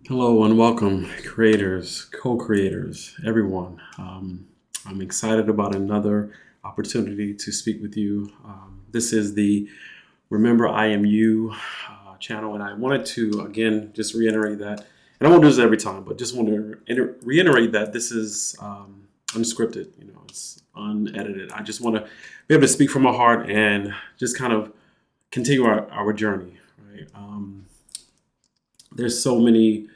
Hello and welcome, creators, co-creators, everyone. I'm excited about another opportunity to speak with you. This is the Remember I Am You channel, and I wanted to again just reiterate that, and I won't do this every time, but just want to reiterate that this is unscripted. It's unedited. I just want to be able to speak from my heart and just kind of continue our journey. Right? There's so many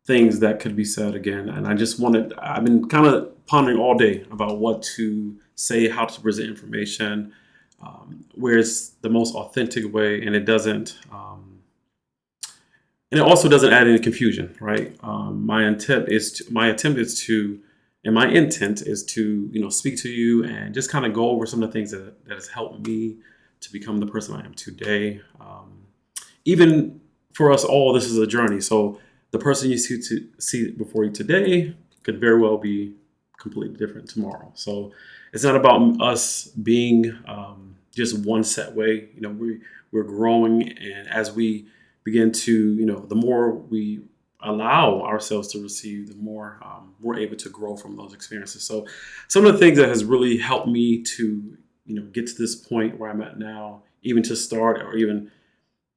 things that could be said again. And I've been kind of pondering all day about what to say, how to present information, where's the most authentic way, and it also doesn't add any confusion, right? My intent is to, speak to you and just kind of go over some of the things that has helped me to become the person I am today. Even for us all, this is a journey. So the person you see before you today could very well be completely different tomorrow. So it's not about us being just one set way. We're growing, and as we begin to, the more we allow ourselves to receive, the more we're able to grow from those experiences. So some of the things that has really helped me to, get to this point where I'm at now, even to start or even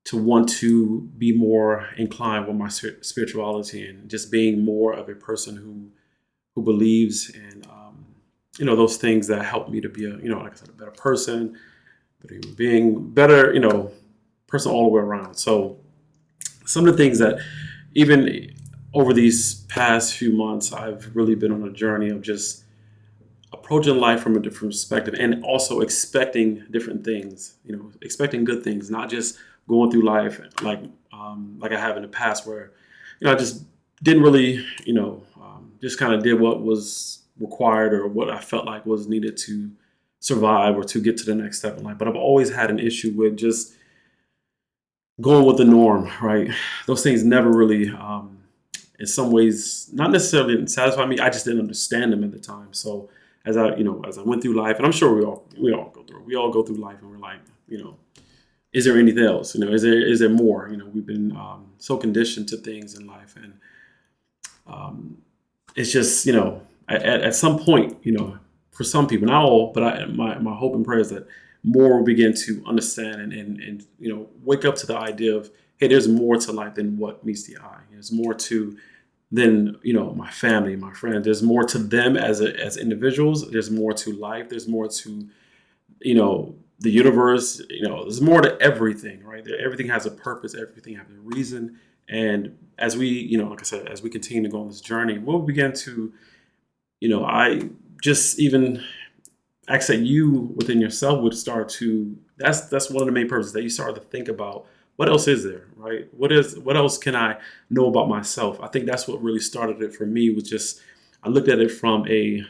to want to be more inclined with my spirituality and just being more of a person who believes in those things that help me to be like I said, a better person, better human being, better person all the way around. So some of the things that even over these past few months, I've really been on a journey of just approaching life from a different perspective and also expecting different things, expecting good things, not just going through life like I have in the past where, I just didn't really, just kind of did what was required or what I felt like was needed to survive or to get to the next step in life. But I've always had an issue with just going with the norm, right? Those things never really, in some ways, not necessarily didn't satisfy me. I just didn't understand them at the time. So as I went through life, and I'm sure we all go through life, and we're like, is there anything else? Is there more? We've been so conditioned to things in life, and it's just at some point, for some people, not all, but my hope and prayer is that more will begin to understand and wake up to the idea of, hey, there's more to life than what meets the eye. There's more to than my family, my friends. There's more to them as individuals. There's more to life. There's more to the universe. There's more to everything, right? Everything has a purpose. Everything has a reason. And as we, like I said, as we continue to go on this journey, we'll begin to, I just even ask that you within yourself would start to. That's one of the main purposes, that you start to think about what else is there, right? What else can I know about myself? I think that's what really started it for me. Was just I looked at it from a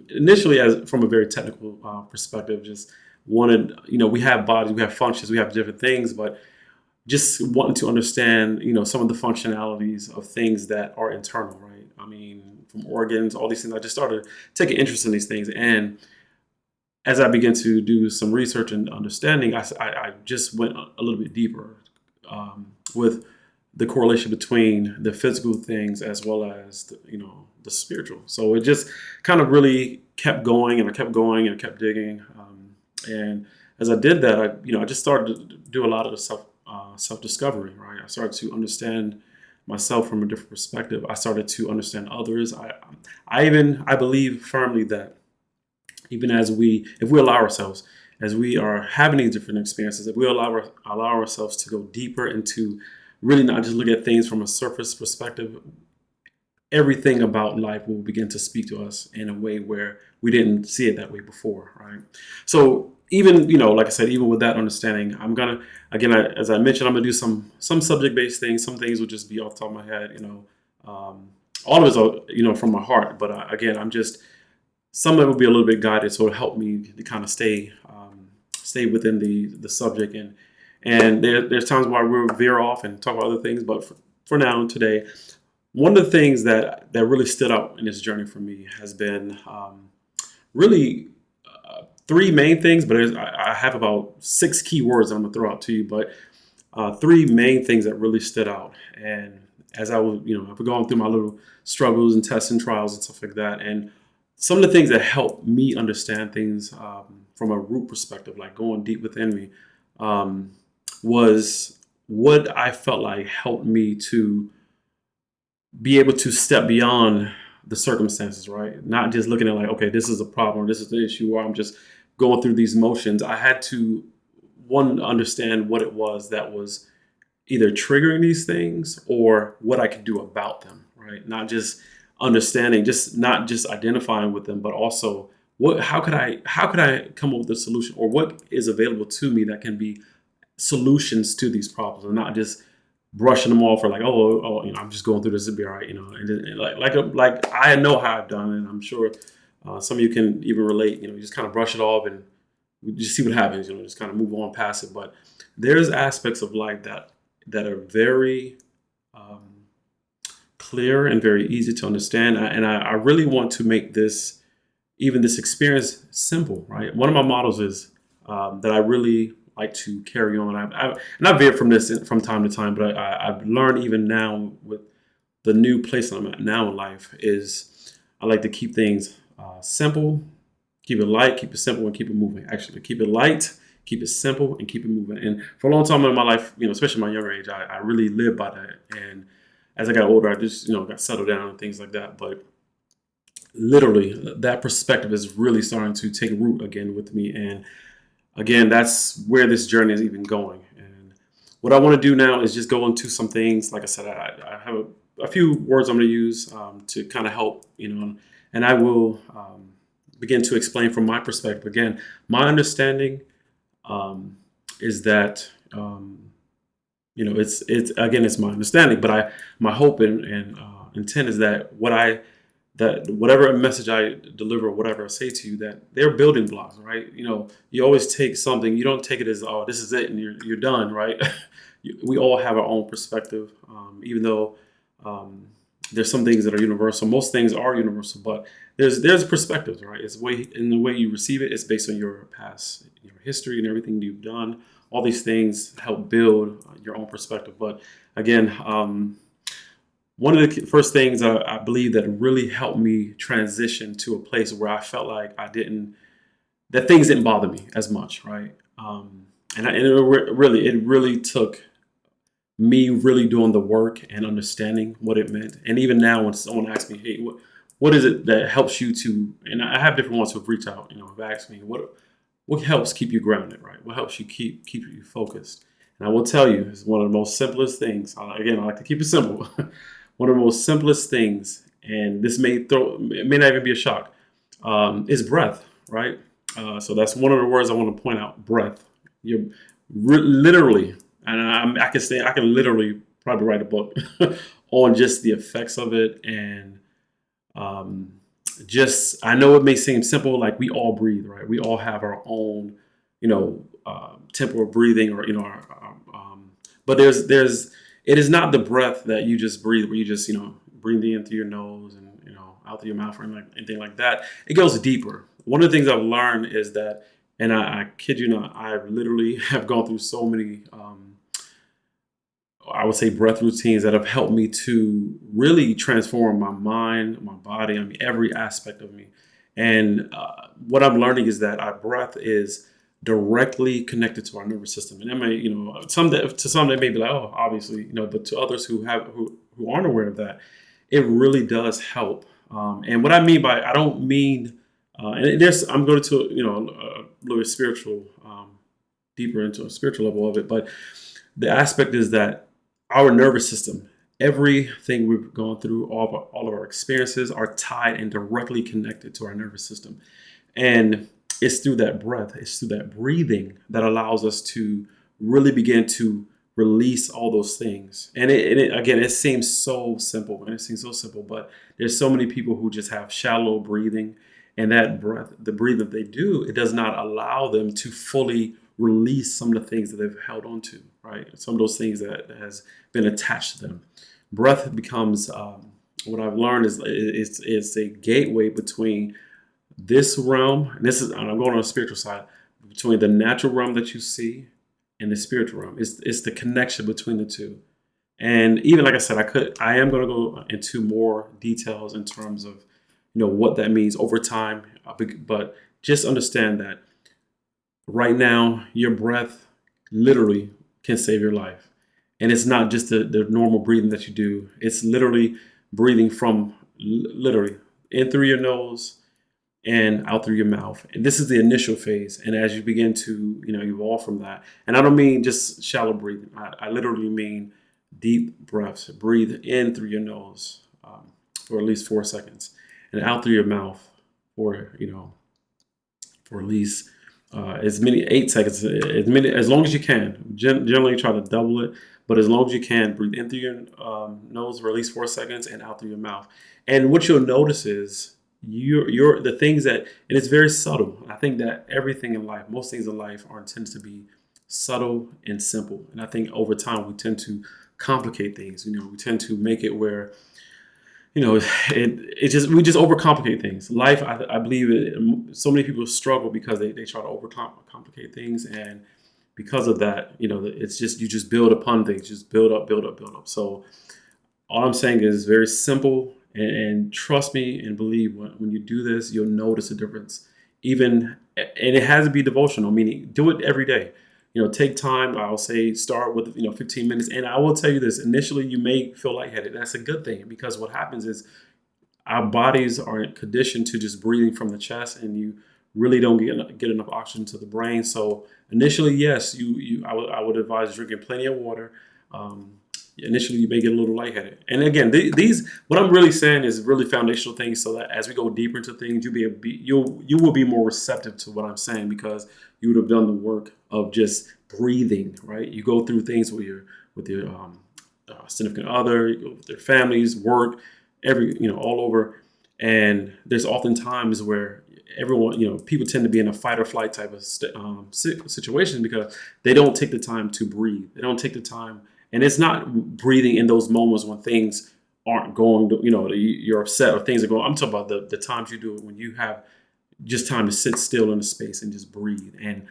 initially as from a very technical perspective. Just wanted, we have bodies, we have functions, we have different things, but just wanting to understand, some of the functionalities of things that are internal, right? I mean, from organs, all these things. I just started taking interest in these things, and as I began to do some research and understanding, I just went a little bit deeper with the correlation between the physical things as well as the spiritual. So it just kind of really kept going, and I kept going, and I kept digging. And as I did that, I just started to do a lot of the self discovery. Right, I started to understand myself from a different perspective. I started to understand others. I believe firmly that even if we allow ourselves, as we are having these different experiences, if we allow ourselves to go deeper into really not just look at things from a surface perspective, everything about life will begin to speak to us in a way where we didn't see it that way before, right? So even, like I said, even with that understanding, I'm gonna, again, as I mentioned, I'm gonna do some subject-based things. Some things will just be off the top of my head, all of it's, from my heart. But again, some of it will be a little bit guided, so it'll help me to kind of stay within the subject. And there's times where we'll veer off and talk about other things, but for now, today, one of the things that really stood out in this journey for me has been really three main things, but I have about 6 key words that I'm going to throw out to you, but three main things that really stood out. And as I was, I've gone through my little struggles and tests and trials and stuff like that. And some of the things that helped me understand things from a root perspective, like going deep within me, um, was what I felt like helped me to be able to step beyond the circumstances, right? Not just looking at like, okay, this is a problem, or this is the issue, or I'm just going through these motions. I had to, one, understand what it was that was either triggering these things or what I could do about them, right? Not just understanding, just not just identifying with them, but also how could I come up with a solution, or what is available to me that can be solutions to these problems, and not just brushing them off or like, oh, I'm just going through this to be all right, and like I know how I've done it, and I'm sure some of you can even relate. You just kind of brush it off and you just see what happens. Just kind of move on past it. But there's aspects of life that are very clear and very easy to understand, and I really want to make this experience simple, right? One of my models is that I really like to carry on. And I veer from this from time to time, but I've learned even now with the new place that I'm at now in life is I like to keep things simple, keep it light, keep it simple, and keep it moving. Actually, keep it light, keep it simple, and keep it moving. And for a long time in my life, especially my younger age, I really lived by that. And as I got older, I just got settled down and things like that. But literally, that perspective is really starting to take root again with me. And again, that's where this journey is even going. And what I want to do now is just go into some things. Like I said, I have a few words I'm going to use to kind of help, and I will begin to explain from my perspective. Again, my understanding is that, it's my understanding, but my hope and intent is that that whatever message I deliver, whatever I say to you, that they're building blocks, right? You always take something, you don't take it as, oh, this is it and you're done, right? We all have our own perspective, even though there's some things that are universal. Most things are universal, but there's perspectives, right? It's in the way you receive it. It's based on your past, your history, and everything you've done. All these things help build your own perspective. But again, one of the first things I believe that really helped me transition to a place where I felt like that things didn't bother me as much, right? It really took me really doing the work and understanding what it meant. And even now, when someone asks me, "Hey, what is it that helps you to?" And I have different ones who've reached out, have asked me, "What helps keep you grounded, right? What helps you keep you focused?" And I will tell you, it's one of the most simplest things. Again, I like to keep it simple. One of the most simplest things, and it may not even be a shock, is breath, right? So that's one of the words I want to point out. Breath. You literally, and I can literally probably write a book on just the effects of it, and just I know it may seem simple, like we all breathe, right? We all have our own, tempo of breathing, or but it is not the breath that you just breathe, where you just breathe in through your nose and out through your mouth, or anything like that. It goes deeper. One of the things I've learned is that, and I kid you not, I literally have gone through so many, I would say, breath routines that have helped me to really transform my mind, my body, every aspect of me. And what I'm learning is that our breath is directly connected to our nervous system. And that may, to some they may be like, oh, obviously, but to others who aren't aware of that, it really does help. And what I mean by, I don't mean, I'm going to a little bit spiritual, deeper into a spiritual level of it, but the aspect is that our nervous system, everything we've gone through, all of our experiences are tied and directly connected to our nervous system. And it's through that breath, it's through that breathing that allows us to really begin to release all those things. And it seems so simple, but there's so many people who just have shallow breathing, and that breath, the breathing that they do, it does not allow them to fully release some of the things that they've held on to, right? Some of those things that has been attached to them. Breath becomes, what I've learned is it's a gateway between this realm, and I'm going on the spiritual side, between the natural realm that you see and the spiritual realm. It's the connection between the two. And even like I said, I am going to go into more details in terms of, what that means over time. But just understand that right now, your breath literally can save your life. And it's not just the normal breathing that you do. It's literally breathing from literally in through your nose and out through your mouth. And this is the initial phase. And as you begin to, evolve from that, and I don't mean just shallow breathing. I literally mean deep breaths. Breathe in through your nose for at least 4 seconds, and out through your mouth for, for at least as many 8 seconds, as long as you can. Generally, try to double it, but as long as you can, breathe in through your nose for at least 4 seconds and out through your mouth. And what you'll notice is your the things that, and it's very subtle. I think that everything in life, most things in life, are intended to be subtle and simple. And I think over time we tend to complicate things. We tend to make it where it just we just overcomplicate things. Life, I believe, so many people struggle because they try to overcomplicate things, and because of that, it's just you just build upon things, just build up, build up, build up. So all I'm saying is very simple, and trust me and believe when you do this, you'll notice a difference. And it has to be devotional, meaning do it every day. Take time. I'll say start with 15 minutes, and I will tell you this: initially, you may feel lightheaded. That's a good thing, because what happens is our bodies are conditioned to just breathing from the chest, and you really don't get enough oxygen to the brain. So initially, yes, I would advise drinking plenty of water. Initially, you may get a little lightheaded, and again, these what I'm really saying is really foundational things, so that as we go deeper into things, you will be more receptive to what I'm saying, because you would have done the work of just breathing. Right? You go through things with your significant other, you go with their families, work, all over. And there's often times where everyone, people tend to be in a fight or flight type of situation, because they don't take the time to breathe. They don't take the time, and it's not breathing in those moments when things aren't going. You're upset or things are going. I'm talking about the times you do it when you have just time to sit still in a space and just breathe and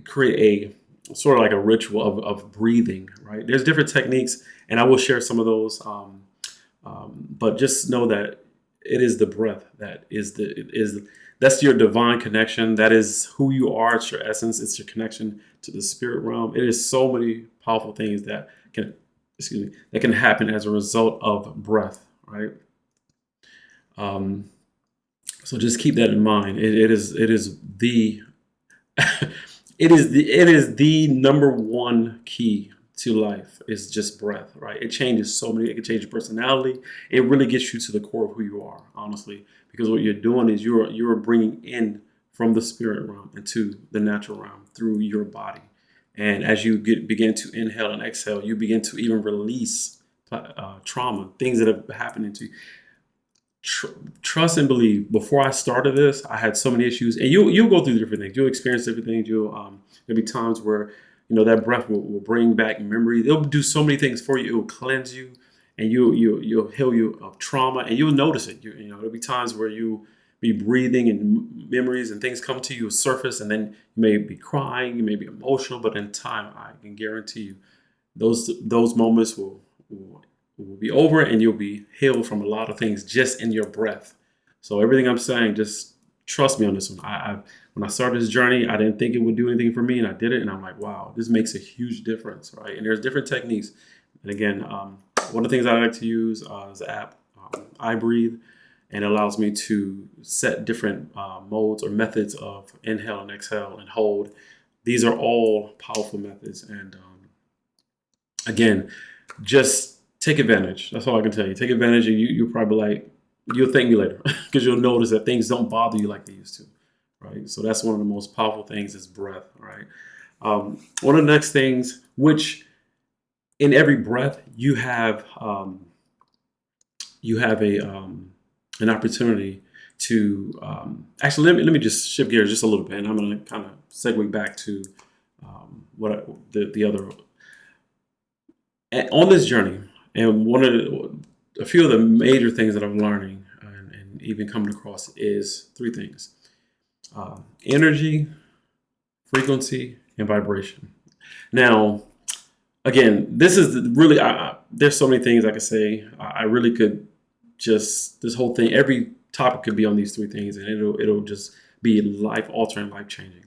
create a sort of like a ritual of breathing. Right? There's different techniques, and I will share some of those. But just know that it is the breath that that's your divine connection. That is who you are. It's your essence. It's your connection to the spirit realm. It is so many powerful things that can happen as a result of breath. Right. So just keep that in mind. It is the it is the number one key to life, is just breath, right? It changes so many. It can change your personality. It really gets you to the core of who you are, honestly, because what you're doing is you're bringing in from the spirit realm into the natural realm through your body. And as you begin to inhale and exhale, you begin to even release trauma, things that have happened to you. Trust and believe. Before I started this, I had so many issues, and you'll go through different things. You'll experience different things. There'll be times where that breath will bring back memories. It'll do so many things for you. It will cleanse you, and you'll heal you of trauma, and you'll notice it. There'll be times where you be breathing and memories and things come to you surface, and then you may be crying, you may be emotional, but in time, I can guarantee you, those moments will be over, and you'll be healed from a lot of things just in your breath. So everything I'm saying, just trust me on this one. When I started this journey, I didn't think it would do anything for me, and I did it, and I'm like, wow, this makes a huge difference, right? And there's different techniques. And again, one of the things I like to use is the app I Breathe, and it allows me to set different modes or methods of inhale and exhale and hold. These are all powerful methods, and again, just take advantage. That's all I can tell you. Take advantage, and you'll probably you'll thank me later, because you'll notice that things don't bother you like they used to, right? So that's one of the most powerful things is breath, right? One of the next things, which in every breath you have an opportunity to actually let me just shift gears just a little bit, and I'm going to kind of segue back to the other on this journey. And a few of the major things that I'm learning and even coming across is three things: energy, frequency, and vibration. Now, again, this is really, there's so many things I could say. I really could just, this whole thing, every topic could be on these three things, and it'll just be life altering, life changing.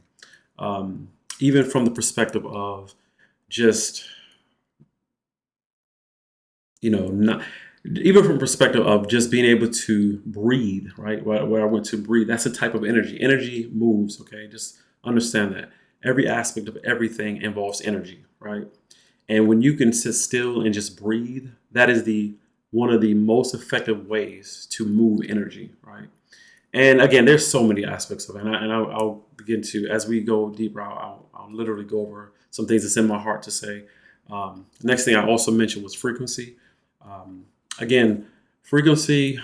Even from the perspective of just, not even from perspective of just being able to breathe, right? Where I went to breathe, that's a type of energy. Energy moves, okay? Just understand that every aspect of everything involves energy, right? And when you can sit still and just breathe, that is the one of the most effective ways to move energy, right? And again, there's so many aspects of it, I'll begin to, as we go deeper, I'll literally go over some things that's in my heart to say. Next thing I also mentioned was frequency. Um, Again, frequency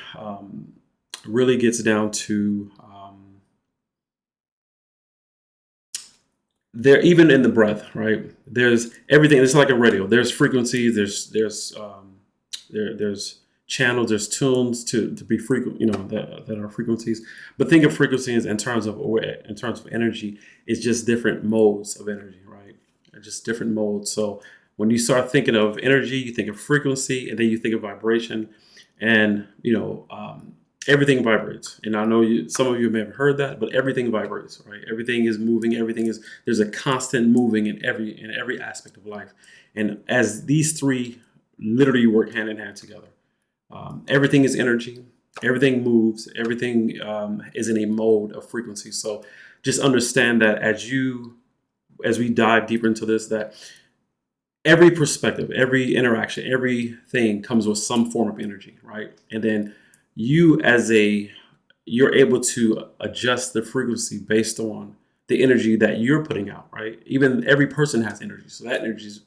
really gets down to there, even in the breath, right? There's everything. It's like a radio. There's frequencies. There's channels. There's tunes to be frequent. That are frequencies. But think of frequencies in terms of, or in terms of energy. It's just different modes of energy, right? Just different modes. So when you start thinking of energy, you think of frequency, and then you think of vibration, and everything vibrates. And I know some of you may have heard that, but everything vibrates, right? Everything is moving. There's a constant moving in every aspect of life. And as these three literally work hand in hand together, everything is energy. Everything moves. Everything is in a mode of frequency. So just understand that as we dive deeper into this, that every perspective, every interaction, everything comes with some form of energy, right? And then you you're able to adjust the frequency based on the energy that you're putting out, right? Even every person has energy, so that energy is,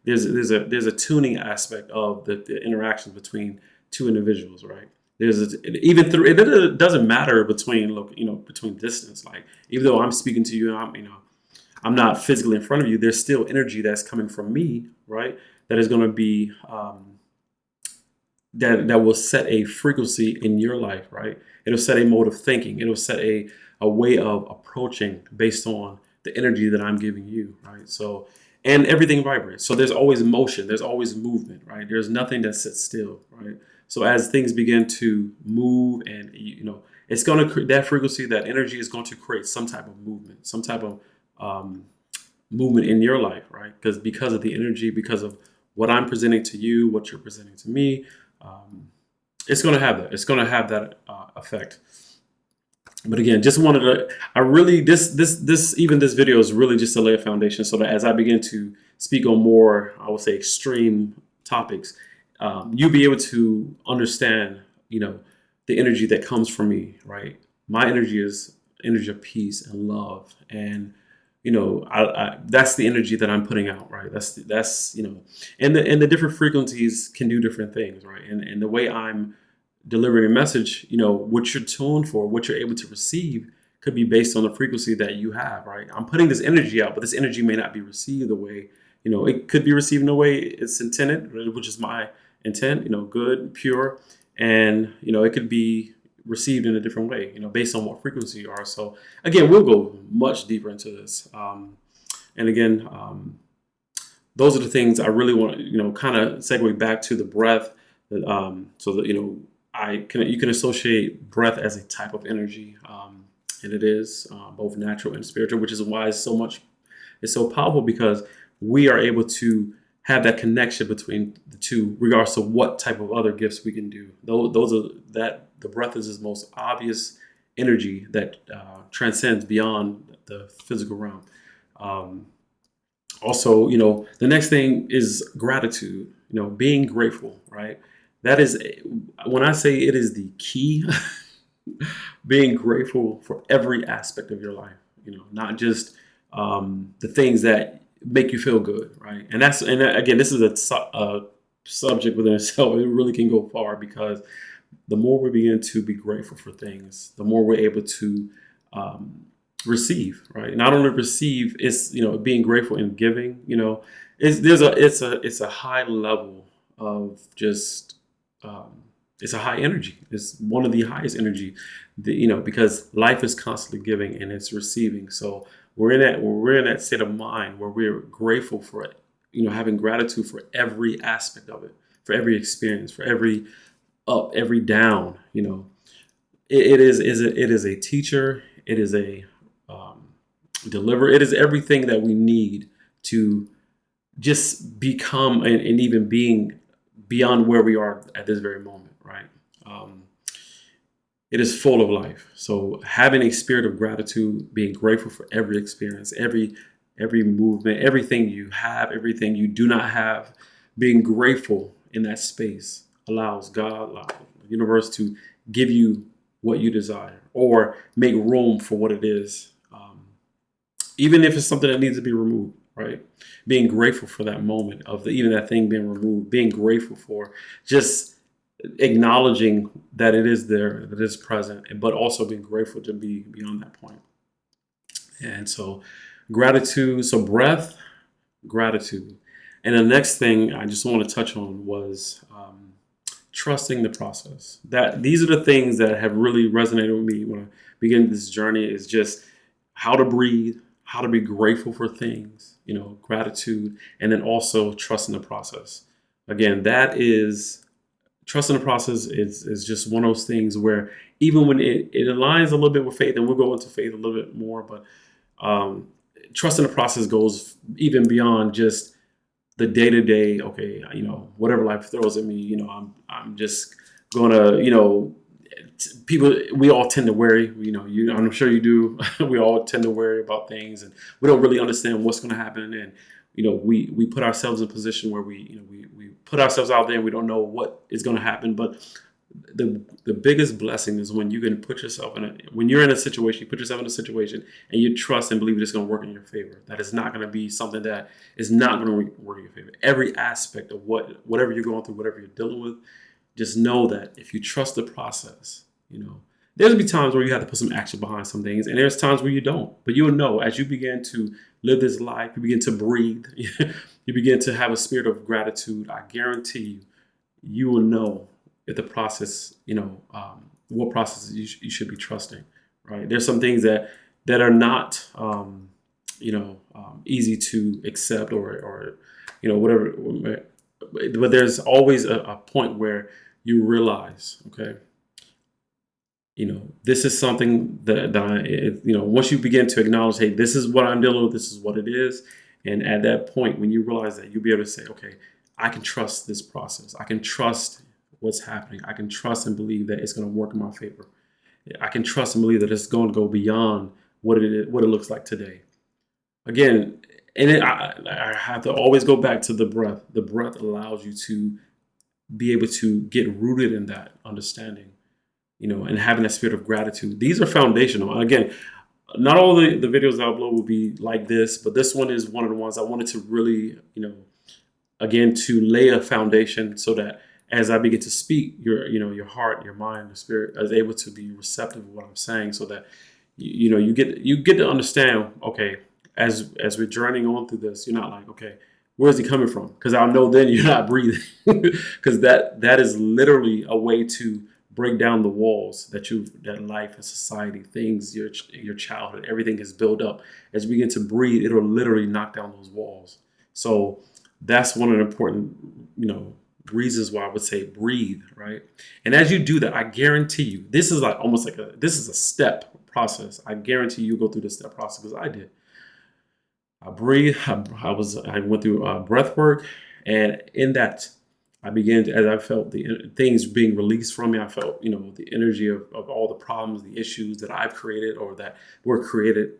there's a tuning aspect of the interactions between two individuals, right? Even through it doesn't matter between distance. Like, even though I'm speaking to you, and I'm not physically in front of you, there's still energy that's coming from me, right? That is going to be that will set a frequency in your life, right? It'll set a mode of thinking. It'll set a way of approaching based on the energy that I'm giving you, right? So, and everything vibrates. So there's always motion. There's always movement, right? There's nothing that sits still, right? So as things begin to move, and it's going to, that frequency, that energy is going to create some type of movement, some type of um, movement in your life, right? Because of the energy, because of what I'm presenting to you, what you're presenting to me, um, it's going to have that. It's going to have that effect. But again, just wanted to. I really this video is really just to lay a foundation, so that as I begin to speak on more, I would say, extreme topics, you'll be able to understand, the energy that comes from me, right? My energy is energy of peace and love, and that's the energy that I'm putting out, right? And the different frequencies can do different things, right? And the way I'm delivering a message, what you're tuned for, what you're able to receive, could be based on the frequency that you have, right? I'm putting this energy out, but this energy may not be received the way, it could be received in the way it's intended, which is my intent, good, pure, and it could be received in a different way, based on what frequency you are. So again, we'll go much deeper into this. And again, those are the things I really want to, kind of segue back to the breath. So that, you can associate breath as a type of energy. And it is both natural and spiritual, which is why it's so powerful, because we are able to have that connection between the two, regardless of what type of other gifts we can do. The breath is the most obvious energy that transcends beyond the physical realm. Also, the next thing is gratitude. Being grateful, right? That is, when I say it is the key, being grateful for every aspect of your life. Not just the things that make you feel good, right? And again, this is a subject within itself. It really can go far, because the more we begin to be grateful for things, the more we're able to receive, right? Not only receive, it's being grateful and giving. It's a high level of just it's a high energy. It's one of the highest energy, because life is constantly giving and it's receiving. So we're in that state of mind where we're grateful for having gratitude for every aspect of it, for every experience, for every up, every down. It is a teacher. It is a um, deliverer. It is everything that we need to just become and even being beyond where we are at this very moment, right? Um, it is full of life. So having a spirit of gratitude, being grateful for every experience, every movement, everything you have, everything you do not have, being grateful in that space allows God, allows the universe to give you what you desire or make room for what it is, even if it's something that needs to be removed, right? Being grateful for that moment of even that thing being removed, being grateful for just acknowledging that it is there, that it's present, but also being grateful to be beyond that point. And so, gratitude. So, breath, gratitude. And the next thing I just want to touch on was trusting the process. That these are the things that have really resonated with me when I began this journey. Is just how to breathe, how to be grateful for things, gratitude, and then also trusting the process. Again, that is trust in the process is just one of those things where even when it aligns a little bit with faith, and we'll go into faith a little bit more, but um, trust in the process goes even beyond just the day to day. Okay, whatever life throws at me, I'm just gonna, people, we all tend to worry. I'm sure you do. We all tend to worry about things, and we don't really understand what's going to happen. And we put ourselves in a position where we put ourselves out there, and we don't know what is going to happen. But the biggest blessing is when you can put yourself when you're in a situation, you put yourself in a situation, and you trust and believe it's going to work in your favor. That is not going to be something that is not going to work in your favor. Every aspect of whatever you're going through, whatever you're dealing with, just know that if you trust the process, there's gonna be times where you have to put some action behind some things, and there's times where you don't. But you'll know as you begin to live this life, you begin to breathe, you begin to have a spirit of gratitude. I guarantee you will know if the process, what process you should be trusting. Right? There's some things that are not, easy to accept or whatever. But there's always a point where you realize, okay, this is something once you begin to acknowledge, hey, this is what I'm dealing with, this is what it is. And at that point, when you realize that, you'll be able to say, okay, I can trust this process. I can trust what's happening. I can trust and believe that it's going to work in my favor. I can trust and believe that it's going to go beyond what it looks like today. Again, I have to always go back to the breath. The breath allows you to be able to get rooted in that understanding, and having that spirit of gratitude. These are foundational. Again, not all the videos I upload will be like this, but this one is one of the ones I wanted to really, again, to lay a foundation so that as I begin to speak, your heart, your mind, your spirit is able to be receptive of what I'm saying, so that you get to understand. Okay, as we're journeying on through this, you're not like, okay, where's he coming from? Because I'll know then you're not breathing, because that is literally a way to break down the walls that life and society, things, your childhood, everything is built up. As we begin to breathe, it'll literally knock down those walls. So that's one of the important, reasons why I would say breathe, right? And as you do that, I guarantee you, this is like almost like this is a step process. I guarantee you go through this step process because I did. I breathe. I went through breath work, and in that, I began to, as I felt the things being released from me. I felt, the energy of all the problems, the issues that I've created or that were created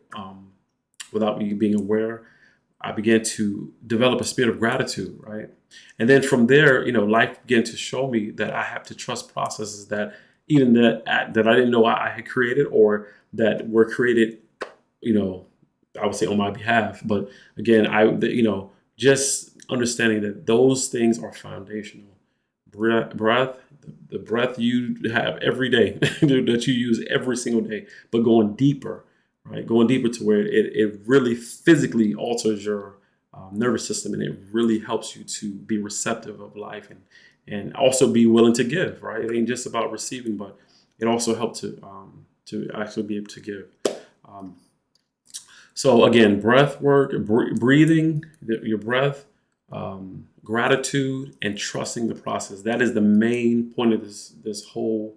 without me being aware. I began to develop a spirit of gratitude, right? And then from there, life began to show me that I have to trust processes that even that I didn't know I had created or that were created, you know, I would say on my behalf. But again, just understanding that those things are foundational. Breath, the breath you have every day, that you use every single day, but going deeper, right? Going deeper to where it really physically alters your nervous system, and it really helps you to be receptive of life and also be willing to give, right? It ain't just about receiving, but it also helps to actually be able to give. So again, breath work, breathing, your breath, gratitude and trusting the process. That is the main point of this whole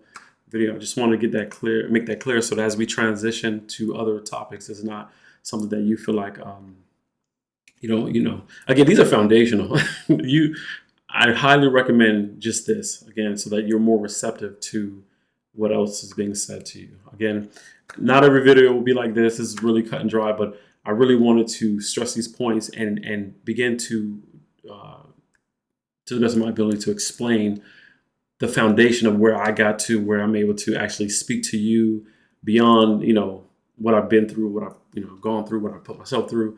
video. I just want to get that clear, make that clear, so that as we transition to other topics, it's not something that you feel like Again, these are foundational. you I highly recommend just this again, so that you're more receptive to what else is being said to you. Again, not every video will be like this. This is really cut and dry, but I really wanted to stress these points and begin to the best of my ability, to explain the foundation of where I got to, where I'm able to actually speak to you beyond, what I've been through, what I've, gone through, what I put myself through.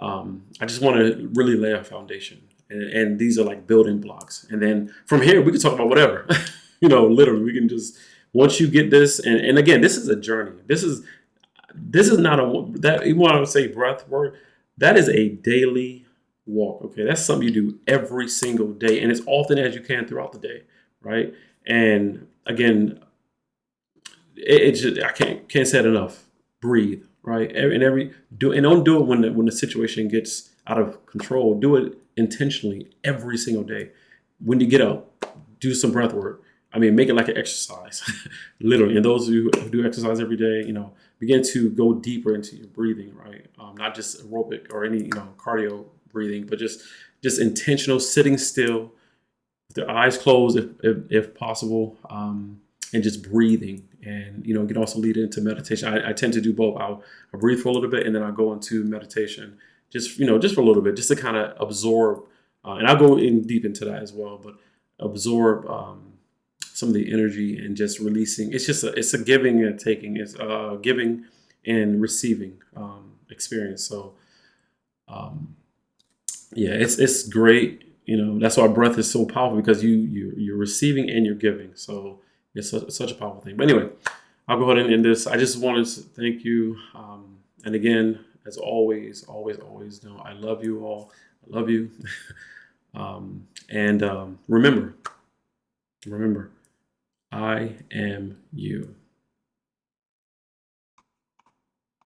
I just want to really lay a foundation, and these are like building blocks. And then from here, we can talk about whatever, literally we can just, once you get this, and again, this is a journey. This is not that, even when I would say breath work, that is a daily walk. Okay. That's something you do every single day, and as often as you can throughout the day. Right. And again, it's just, I can't say it enough. Breathe, right? And don't do it when the situation gets out of control. Do it intentionally every single day. When you get up, do some breath work. I mean, make it like an exercise, literally. And those of you who do exercise every day, begin to go deeper into your breathing, right? Not just aerobic or any cardio breathing, but just intentional, sitting still, with their eyes closed if possible, and just breathing. And it can also lead into meditation. I tend to do both. I'll breathe for a little bit, and then I'll go into meditation, just for a little bit, just to kind of absorb. And I'll go in deep into that as well, but absorb some of the energy and just releasing. It's a giving and taking. It's giving and receiving experience. So yeah, it's great. That's why breath is so powerful, because you're receiving and you're giving. So it's such a powerful thing. But anyway, I'll go ahead and end this. I just wanted to thank you. And again, as always, always know I love you all. I love you. And remember, I am you.